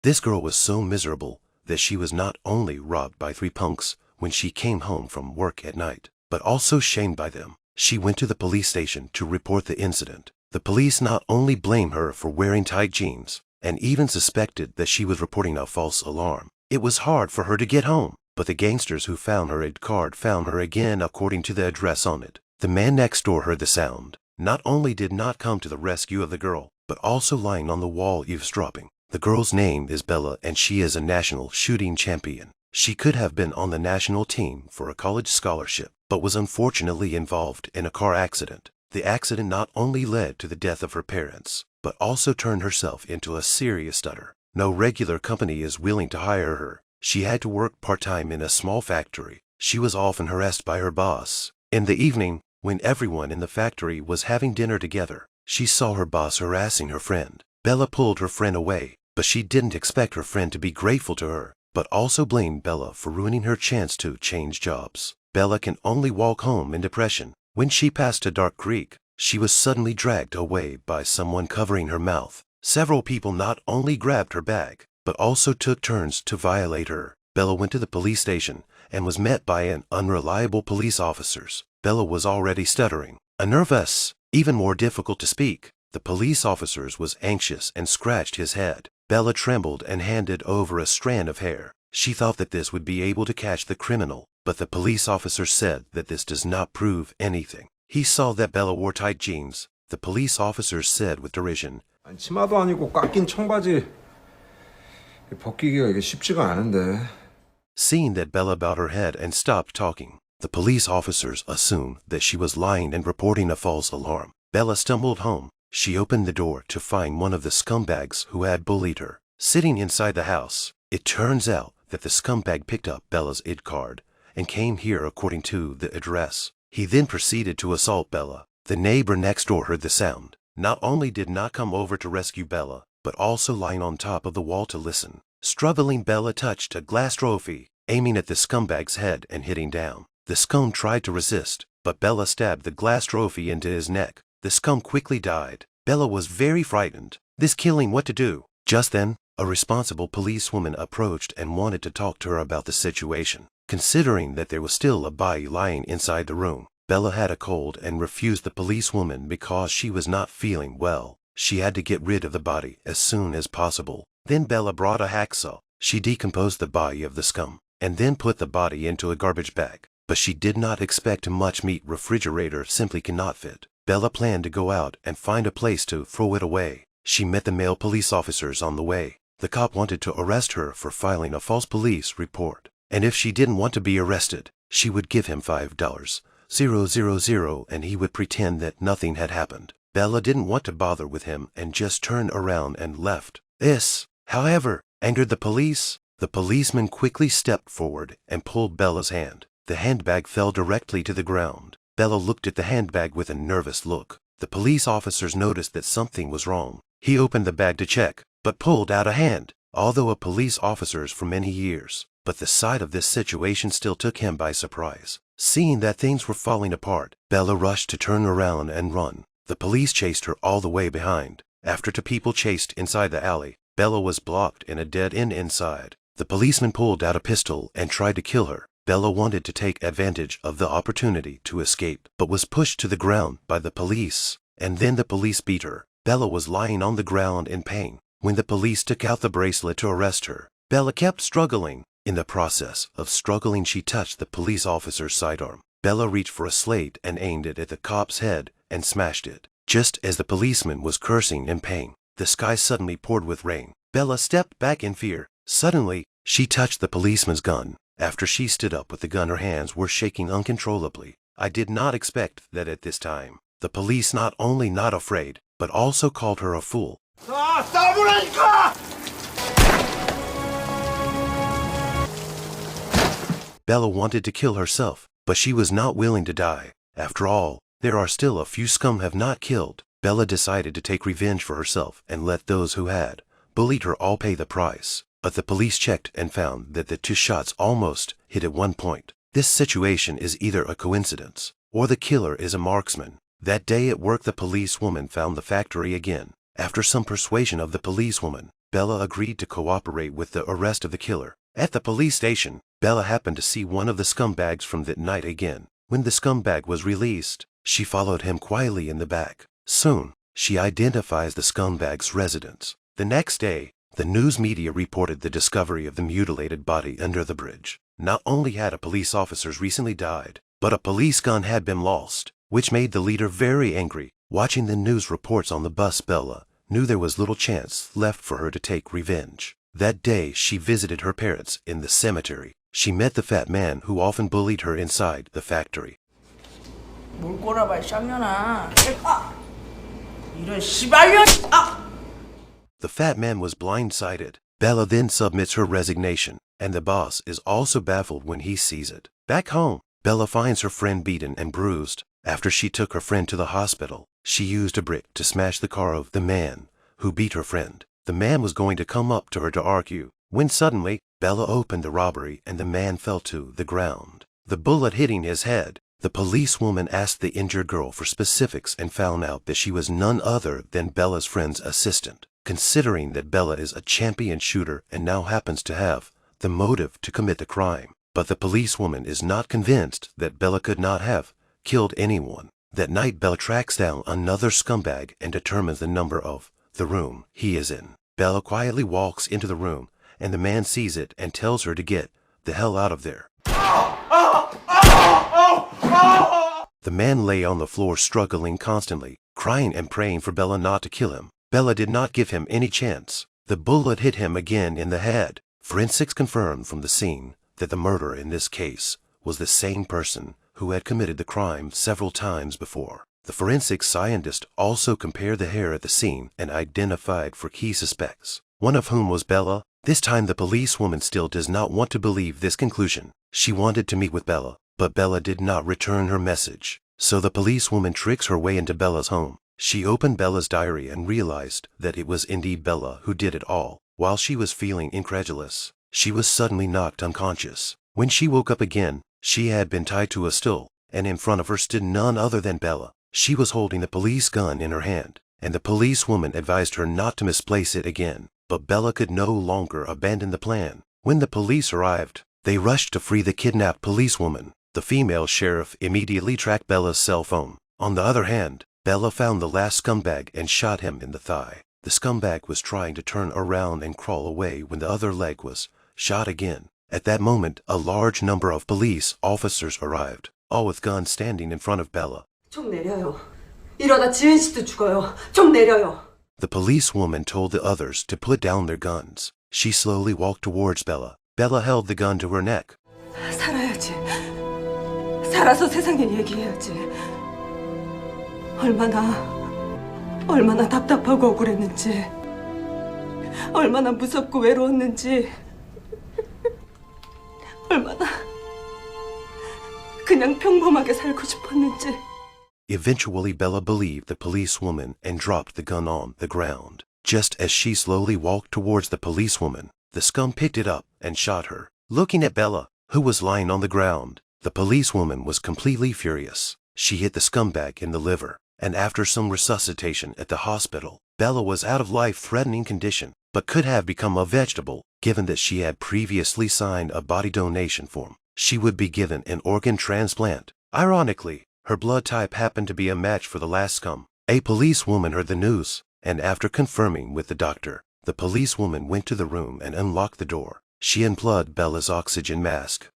This girl was so miserable that she was not only robbed by 3 punks when she came home from work at night, but also shamed by them. She went to the police station to report the incident. The police not only blamed her for wearing tight jeans, and even suspected that she was reporting a false alarm. It was hard for her to get home, but the gangsters who found her ID card found her again according to the address on it. The man next door heard the sound, not only did not come to the rescue of the girl, but also lying on the wall eavesdropping. The girl's name is Bella and she is a national shooting champion. She could have been on the national team for a college scholarship, but was unfortunately involved in a car accident. The accident not only led to the death of her parents, but also turned herself into a serious stutter. No regular company is willing to hire her. She had to work part-time in a small factory. She was often harassed by her boss. In the evening, when everyone in the factory was having dinner together, she saw her boss harassing her friend. Bella pulled her friend away, but she didn't expect her friend to be grateful to her, but also blamed Bella for ruining her chance to change jobs. Bella can only walk home in depression. When she passed a dark creek, she was suddenly dragged away by someone covering her mouth. Several people not only grabbed her bag, but also took turns to violate her. Bella went to the police station and was met by an unreliable police officers. Bella was already stuttering, nervous, even more difficult to speak. The police officers was anxious and scratched his head. Bella trembled and handed over a strand of hair. She thought that this would be able to catch the criminal, but the police officer said that this does not prove anything. He saw that Bella wore tight jeans. The police officer said with derision, 치마도 아니고 깎인 청바지 벗기기가 이게 쉽지가 않은데. Seeing that Bella bowed her head and stopped talking, the police officers assumed that she was lying and reporting a false alarm. Bella stumbled home. She opened the door to find one of the scumbags who had bullied her sitting inside the house. It turns out that the scumbag picked up Bella's ID card and came here according to the address. He then proceeded to assault Bella. The neighbor next door heard the sound. Not only did not come over to rescue Bella, but also lying on top of the wall to listen. Struggling, Bella touched a glass trophy, aiming at the scumbag's head and hitting down. The scum tried to resist, but Bella stabbed the glass trophy into his neck. The scum quickly died. Bella was very frightened. This killing, what to do? Just then, a responsible policewoman approached and wanted to talk to her about the situation. Considering that there was still a body lying inside the room, Bella had a cold and refused the policewoman because she was not feeling well. She had to get rid of the body as soon as possible. Then Bella brought a hacksaw. She decomposed the body of the scum and then put the body into a garbage bag. But she did not expect much meat. Refrigerator simply cannot fit. Bella planned to go out and find a place to throw it away. She met the male police officers on the way. The cop wanted to arrest her for filing a false police report. And if she didn't want to be arrested, she would give him $5,000 and he would pretend that nothing had happened. Bella didn't want to bother with him and just turned around and left. This, however, angered the police. The policeman quickly stepped forward and pulled Bella's hand. The handbag fell directly to the ground. Bella looked at the handbag with a nervous look. The police officers noticed that something was wrong. He opened the bag to check, but pulled out a hand. Although a police officer for many years, but the sight of this situation still took him by surprise. Seeing that things were falling apart, Bella rushed to turn around and run. The police chased her all the way behind. After 2 people chased inside the alley, Bella was blocked in a dead end inside. The policeman pulled out a pistol and tried to kill her. Bella wanted to take advantage of the opportunity to escape, but was pushed to the ground by the police, and then the police beat her. Bella was lying on the ground in pain. When the police took out the bracelet to arrest her, Bella kept struggling. In the process of struggling, she touched the police officer's sidearm. Bella reached for a slate and aimed it at the cop's head and smashed it. Just as the policeman was cursing in pain, the sky suddenly poured with rain. Bella stepped back in fear. Suddenly, she touched the policeman's gun. After she stood up with the gun, her hands were shaking uncontrollably. I did not expect that at this time. The police not only not afraid, but also called her a fool. Bella wanted to kill herself, but she was not willing to die. After all, there are still a few scum have not killed. Bella decided to take revenge for herself and let those who had bullied her all pay the price. But the police checked and found that the 2 shots almost hit at one point. This situation is either a coincidence, or the killer is a marksman. That day at work, the policewoman found the factory again. After some persuasion of the policewoman, Bella agreed to cooperate with the arrest of the killer. At the police station, Bella happened to see one of the scumbags from that night again. When the scumbag was released, she followed him quietly in the back. Soon, she identifies the scumbag's residence. The next day, the news media reported the discovery of the mutilated body under the bridge. Not only had a police officer recently died, but a police gun had been lost, which made the leader very angry. Watching the news reports on the bus, Bella knew there was little chance left for her to take revenge. That day, she visited her parents in the cemetery. She met the fat man who often bullied her inside the factory. 뭘 꼬라봐, 쌍년아. 이런 씨발년. The fat man was blindsided. Bella then submits her resignation, and the boss is also baffled when he sees it. Back home, Bella finds her friend beaten and bruised. After she took her friend to the hospital, she used a brick to smash the car of the man who beat her friend. The man was going to come up to her to argue, when suddenly, Bella opened the robbery and the man fell to the ground. The bullet hitting his head, the policewoman asked the injured girl for specifics and found out that she was none other than Bella's friend's assistant. Considering that Bella is a champion shooter and now happens to have the motive to commit the crime, but the policewoman is not convinced that Bella could not have killed anyone. That night, Bella tracks down another scumbag and determines the number of the room he is in. Bella quietly walks into the room, and the man sees it and tells her to get the hell out of there. The man lay on the floor struggling constantly, crying and praying for Bella not to kill him. Bella did not give him any chance. The bullet hit him again in the head. Forensics confirmed from the scene that the murderer in this case was the same person who had committed the crime several times before. The forensic scientist also compared the hair at the scene and identified for key suspects, one of whom was Bella. This time the policewoman still does not want to believe this conclusion. She wanted to meet with Bella, but Bella did not return her message. So the policewoman tricks her way into Bella's home. She opened Bella's diary and realized that it was indeed Bella who did it all. While she was feeling incredulous, she was suddenly knocked unconscious. When she woke up again, she had been tied to a stool, and in front of her stood none other than Bella. She was holding the police gun in her hand, and the policewoman advised her not to misplace it again. But Bella could no longer abandon the plan. When the police arrived, they rushed to free the kidnapped policewoman. The female sheriff immediately tracked Bella's cell phone. On the other hand, Bella found the last scumbag and shot him in the thigh. The scumbag was trying to turn around and crawl away when the other leg was shot again. At that moment, a large number of police officers arrived, all with guns standing in front of Bella. 총 내려요. 이러다 지은 씨도 죽어요. 총 내려요. The policewoman told the others to put down their guns. She slowly walked towards Bella. Bella held the gun to her neck. 살아야지. 살아서 세상에 얘기해야지. 얼마나 답답하고 억울했는지, 얼마나 무섭고 외로웠는지, 얼마나 그냥 평범하게 살고 싶었는지. Eventually, Bella believed the policewoman and dropped the gun on the ground. Just as she slowly walked towards the policewoman, the scum picked it up and shot her. Looking at Bella, who was lying on the ground, the policewoman was completely furious. She hit the scumbag in the liver, and after some resuscitation at the hospital, Bella was out of life-threatening condition, but could have become a vegetable, given that she had previously signed a body donation form. She would be given an organ transplant. Ironically, her blood type happened to be a match for the last scum. A policewoman heard the news, and after confirming with the doctor, the policewoman went to the room and unlocked the door. She unplugged Bella's oxygen mask,